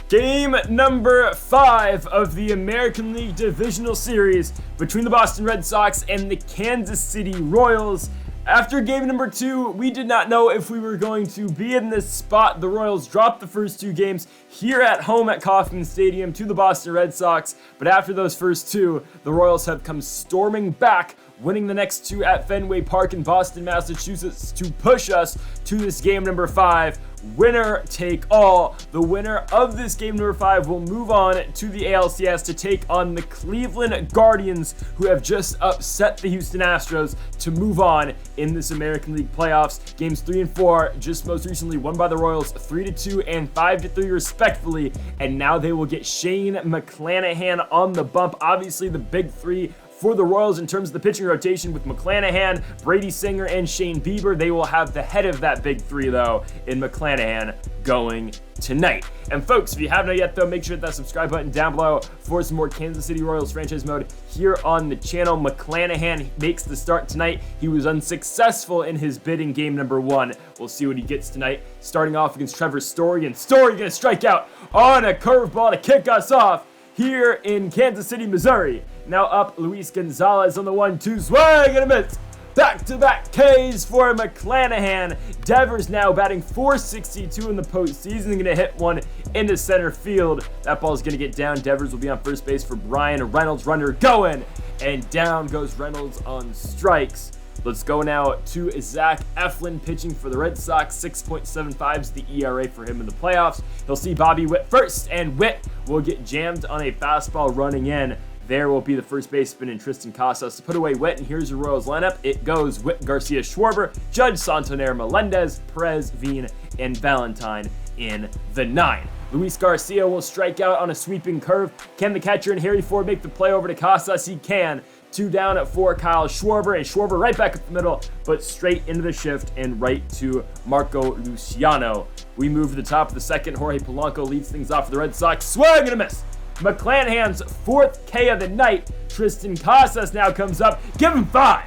Game number 5 of the American League Divisional Series between the Boston Red Sox and the Kansas City Royals. After game number 2, we did not know if we were going to be in this spot. The Royals dropped the first 2 games here at home at Kauffman Stadium to the Boston Red Sox, but after those first 2, the Royals have come storming back, winning the next 2 at Fenway Park in Boston, Massachusetts to push us to this game number 5. Winner take all. The winner of this game number 5 will move on to the ALCS to take on the Cleveland Guardians, who have just upset the Houston Astros to move on in this American League playoffs. Games 3 and 4 just most recently won by the Royals 3-2 and 5-3 respectively, and now they will get Shane McClanahan on the bump. Obviously the big 3 for the Royals in terms of the pitching rotation with McClanahan, Brady Singer, and Shane Bieber. They will have the head of that big 3 though in McClanahan going tonight. And folks, if you haven't yet though, make sure to hit that subscribe button down below for some more Kansas City Royals franchise mode here on the channel. McClanahan makes the start tonight. He was unsuccessful in his bid in game number 1. We'll see what he gets tonight. Starting off against Trevor Story, and Story gonna strike out on a curveball to kick us off here in Kansas City, Missouri. Now up, Luis Gonzalez on the 1-2, swing and a miss. Back-to-back Ks for McClanahan. Devers now batting .462 in the postseason. Going to hit one into center field. That ball is going to get down. Devers will be on first base for Brian Reynolds. Runner going, and down goes Reynolds on strikes. Let's go now to Zach Eflin pitching for the Red Sox. 6.75 is the ERA for him in the playoffs. He'll see Bobby Witt first, and Witt will get jammed on a fastball running in. There will be the first baseman in Tristan Casas to put away Witt, and here's your Royals lineup. It goes Witt, Garcia, Schwarber, Judge, Santander, Melendez, Perez, Veen, and Valentine in the 9. Luis Garcia will strike out on a sweeping curve. Can the catcher and Harry Ford make the play over to Casas? He can. 2 down at 4, Kyle Schwarber, and Schwarber right back up the middle, but straight into the shift and right to Marco Luciano. We move to the top of the second. Jorge Polanco leads things off for the Red Sox. Swing and a miss. McClanahan's 4th K of the night. Tristan Casas now comes up. Give him 5.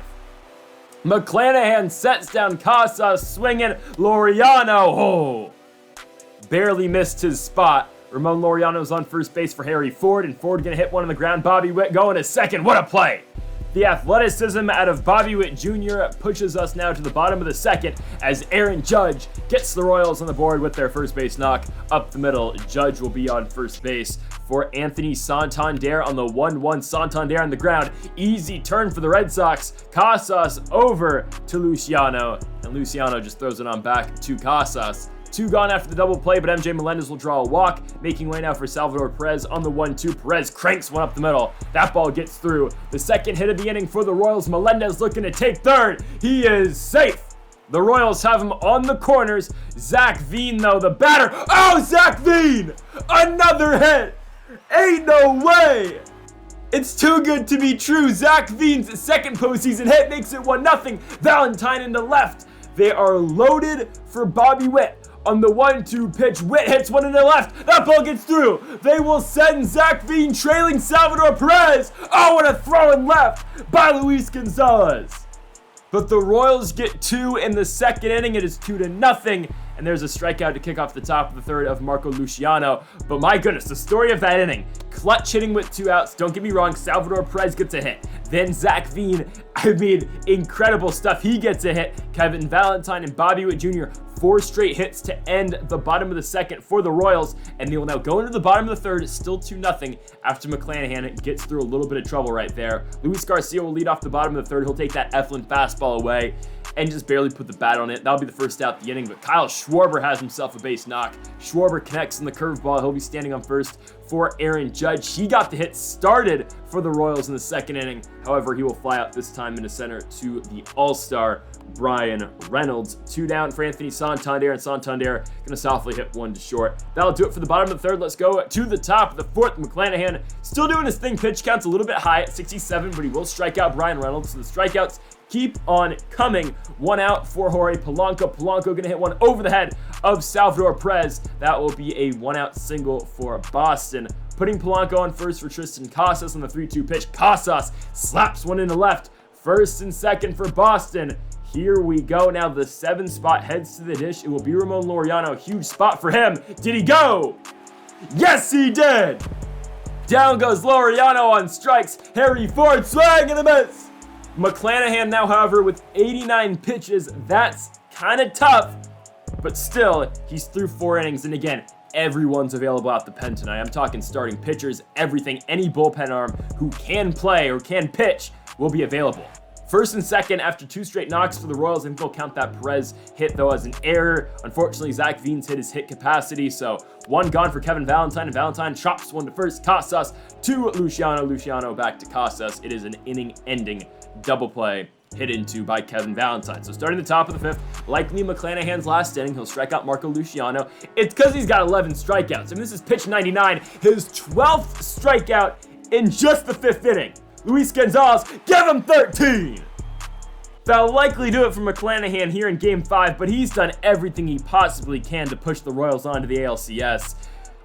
McClanahan sets down Casas, swinging. Laureano, barely missed his spot. Ramon Laureano's on first base for Harry Ford, and Ford gonna hit one on the ground. Bobby Witt going to second. What a play! The athleticism out of Bobby Witt Jr. pushes us now to the bottom of the second as Aaron Judge gets the Royals on the board with their first base knock up the middle. Judge will be on first base for Anthony Santander on the 1-1. Santander on the ground. Easy turn for the Red Sox. Casas over to Luciano, and Luciano just throws it on back to Casas. 2 gone after the double play, but MJ Melendez will draw a walk, making way now for Salvador Perez on the 1-2. Perez cranks one up the middle. That ball gets through. The second hit of the inning for the Royals. Melendez looking to take third. He is safe. The Royals have him on the corners. Zach Veen, though, the batter. Oh, Zach Veen! Another hit! Ain't no way! It's too good to be true. Zach Veen's second postseason hit makes it 1-0. Valentine into left. They are loaded for Bobby Witt. On the 1-2 pitch, Witt hits one in the left. That ball gets through. They will send Zach Veen trailing Salvador Perez. Oh, what a throw in left by Luis Gonzalez. But the Royals get 2 in the second inning. It is 2-0. And there's a strikeout to kick off the top of the third of Marco Luciano. But my goodness, the story of that inning. Clutch hitting with 2 outs. Don't get me wrong, Salvador Perez gets a hit. Then Zach Veen, incredible stuff. He gets a hit. Kevin Valentine and Bobby Witt Jr., 4 straight hits to end the bottom of the second for the Royals. And they will now go into the bottom of the third, still 2-0 after McClanahan gets through a little bit of trouble right there. Luis Garcia will lead off the bottom of the third. He'll take that Eflin fastball away and just barely put the bat on it. That'll be the first out of the inning, but Kyle Schwarber has himself a base knock. Schwarber connects on the curveball. He'll be standing on first for Aaron Judge. He got the hit started for the Royals in the second inning. However, he will fly out this time into center to the All-Star Brian Reynolds. 2 down for Anthony Santander, and Santander gonna softly hit one to short. That'll do it for the bottom of the third. Let's go to the top of the fourth. McClanahan still doing his thing. Pitch count's a little bit high at 67, but he will strike out Brian Reynolds. So the strikeouts keep on coming. 1 out for Jorge Polanco. Polanco gonna hit one over the head of Salvador Perez. That will be a 1-out single for Boston. Putting Polanco on first for Tristan Casas on the 3-2 pitch. Casas slaps one into left. First and second for Boston. Here we go. Now the 7 spot heads to the dish. It will be Ramon Laureano. Huge spot for him. Did he go? Yes, he did! Down goes Laureano on strikes. Harry Ford swing and a miss. McClanahan now, however, with 89 pitches. That's kind of tough, but still, he's through 4 innings. And again, everyone's available at the pen tonight. I'm talking starting pitchers, everything, any bullpen arm who can play or can pitch will be available. First and second after 2 straight knocks for the Royals. I think they'll count that Perez hit, though, as an error. Unfortunately, Zach Veen's hit his hit capacity, so 1 gone for Kevin Valentine, and Valentine chops 1 to first. Casas to Luciano. Luciano back to Casas. It is an inning-ending double play hit into by Kevin Valentine. So starting the top of the 5th, likely McClanahan's last inning, he'll strike out Marco Luciano. It's because he's got 11 strikeouts. I mean, this is pitch 99, his 12th strikeout in just the 5th inning. Luis Gonzalez, give him 13! That'll likely do it for McClanahan here in Game 5, but he's done everything he possibly can to push the Royals onto the ALCS.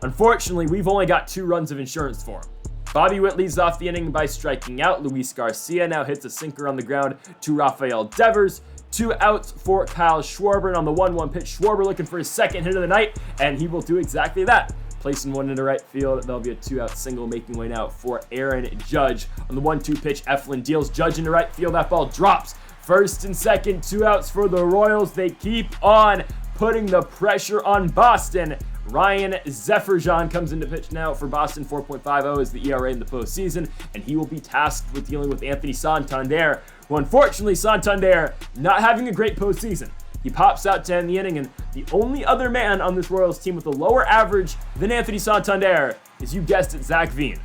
Unfortunately, we've only got 2 runs of insurance for him. Bobby Witt leads off the inning by striking out. Luis Garcia now hits a sinker on the ground to Rafael Devers. 2 outs for Kyle Schwarber, and on the 1-1 pitch, Schwarber looking for his second hit of the night, and he will do exactly that. Placing 1 into right field, there'll be a 2-out single making way now for Aaron Judge. On the 1-2 pitch, Eflin deals Judge into right field. That ball drops. First and second, 2 outs for the Royals. They keep on putting the pressure on Boston. Ryan Zefferjan comes into pitch now for Boston. 4.50 is the ERA in the postseason, and he will be tasked with dealing with Anthony Santander, who unfortunately Santander not having a great postseason. He pops out to end the inning, and the only other man on this Royals team with a lower average than Anthony Santander is, you guessed it, Zach Veen.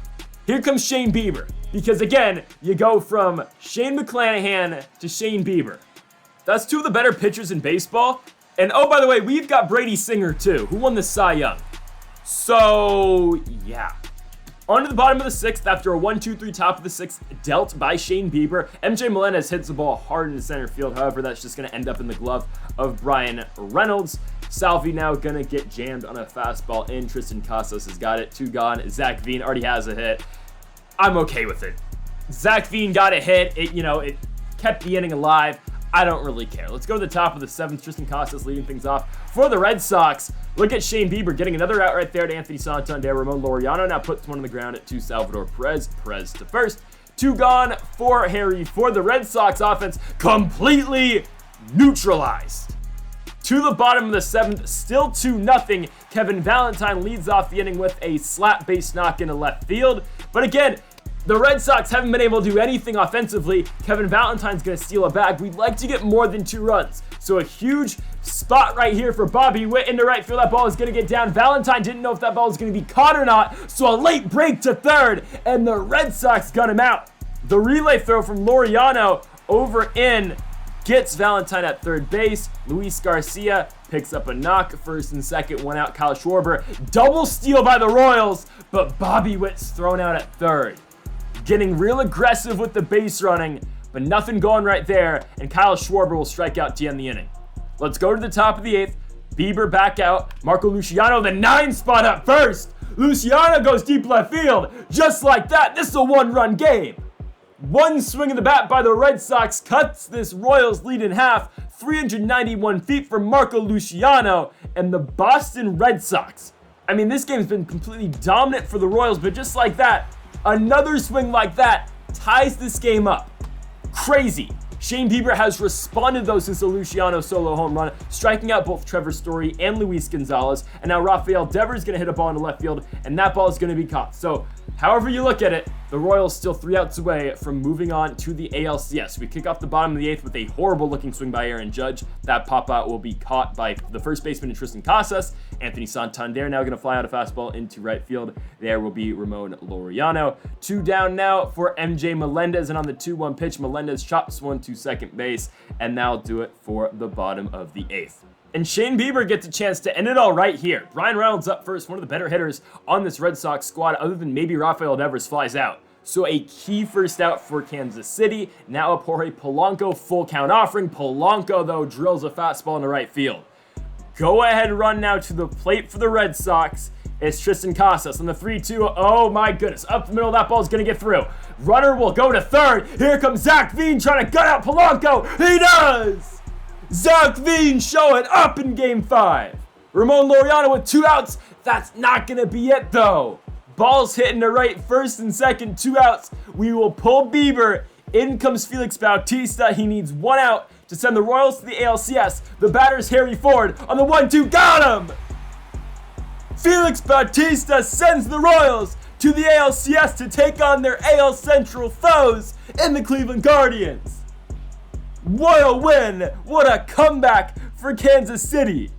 Here comes Shane Bieber, because again, you go from Shane McClanahan to Shane Bieber. That's 2 of the better pitchers in baseball. And oh, by the way, we've got Brady Singer too, who won the Cy Young. So, yeah. On to the bottom of the 6th after a 1-2-3 top of the 6th dealt by Shane Bieber. MJ Melendez hits the ball hard into center field. However, that's just going to end up in the glove of Brian Reynolds. Salvi now going to get jammed on a fastball in. Tristan Casas has got it. 2 gone. Zach Veen already has a hit. I'm okay with it. Zach Veen got a hit. It kept the inning alive. I don't really care. Let's go to the top of the 7th. Tristan Casas leading things off for the Red Sox. Look at Shane Bieber getting another out right there to Anthony Santander. Ramon Laureano now puts 1 on the ground to Salvador Perez. Perez to first. 2 gone for Harry for the Red Sox offense. Completely neutralized. To the bottom of the 7th, still 2-0. Kevin Valentine leads off the inning with a slap base knock into left field. But again, the Red Sox haven't been able to do anything offensively. Kevin Valentine's going to steal a bag. We'd like to get more than 2 runs. So a huge spot right here for Bobby Witt into right field. That ball is going to get down. Valentine didn't know if that ball was going to be caught or not. So a late break to third, and the Red Sox got him out. The relay throw from Laureano over in gets Valentine at third base. Luis Garcia picks up a knock. First and second, 1 out. Kyle Schwarber. Double steal by the Royals, but Bobby Witt's thrown out at third. Getting real aggressive with the base running, but nothing going right there, and Kyle Schwarber will strike out to end the inning. Let's go to the top of the 8th. Bieber back out. Marco Luciano, the 9 spot up first. Luciano goes deep left field. Just like that, this is a 1-run game. 1 swing of the bat by the Red Sox cuts this Royals lead in half. 391 feet for Marco Luciano and the Boston Red Sox. I mean, this game's been completely dominant for the Royals, but just like that, another swing like that ties this game up. Crazy. Shane Bieber has responded, though, since the Luciano solo home run, striking out both Trevor Story and Luis Gonzalez. And now Rafael Devers is going to hit a ball into left field, and that ball is going to be caught. So, however you look at it, the Royals still 3 outs away from moving on to the ALCS. We kick off the bottom of the 8th with a horrible-looking swing by Aaron Judge. That pop-out will be caught by the first baseman, Tristan Casas. Anthony Santander now going to fly out a fastball into right field. There will be Ramon Laureano. 2 down now for MJ Melendez, and on the 2-1 pitch, Melendez chops 1 to second base, and that'll do it for the bottom of the 8th. And Shane Bieber gets a chance to end it all right here. Brian Reynolds up first, one of the better hitters on this Red Sox squad, other than maybe Rafael Devers, flies out. So a key first out for Kansas City. Now a Jorge Polanco full count offering. Polanco, though, drills a fastball into right field. Go ahead run now to the plate for the Red Sox. It's Tristan Casas on the 3-2. Oh my goodness. Up the middle, that ball's going to get through. Runner will go to third. Here comes Zach Veen trying to gut out Polanco. He does! Zach Veen showing up in Game 5. Ramon Laureano with 2 outs. That's not gonna be it though. Ball's hitting to right, first and second, 2 outs. We will pull Bieber. In comes Felix Bautista. He needs 1 out to send the Royals to the ALCS. The batter's Harry Ford on the 1-2. Got him! Felix Bautista sends the Royals to the ALCS to take on their AL Central foes in the Cleveland Guardians. What a win! What a comeback for Kansas City!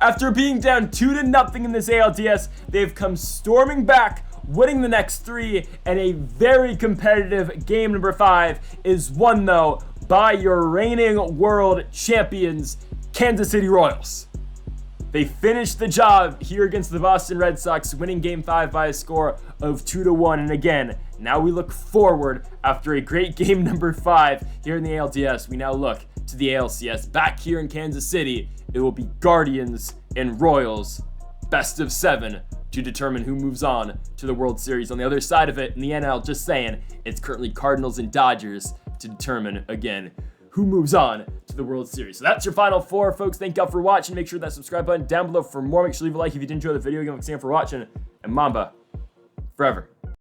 After being down 2-0 in this ALDS, they've come storming back, winning the next 3, and a very competitive game number 5 is won, though, by your reigning world champions, Kansas City Royals. They finished the job here against the Boston Red Sox, winning Game 5 by a score of 2-1. And again, now we look forward after a great game number 5 here in the ALDS. We now look to the ALCS. Back here in Kansas City, it will be Guardians and Royals, best of 7, to determine who moves on to the World Series. On the other side of it, in the NL, just saying, it's currently Cardinals and Dodgers to determine, again, who moves on to the World Series. So that's your final 4, folks. Thank y'all for watching. Make sure that subscribe button down below for more. Make sure to leave a like if you did enjoy the video. Again, thanks again for watching, and Mamba forever.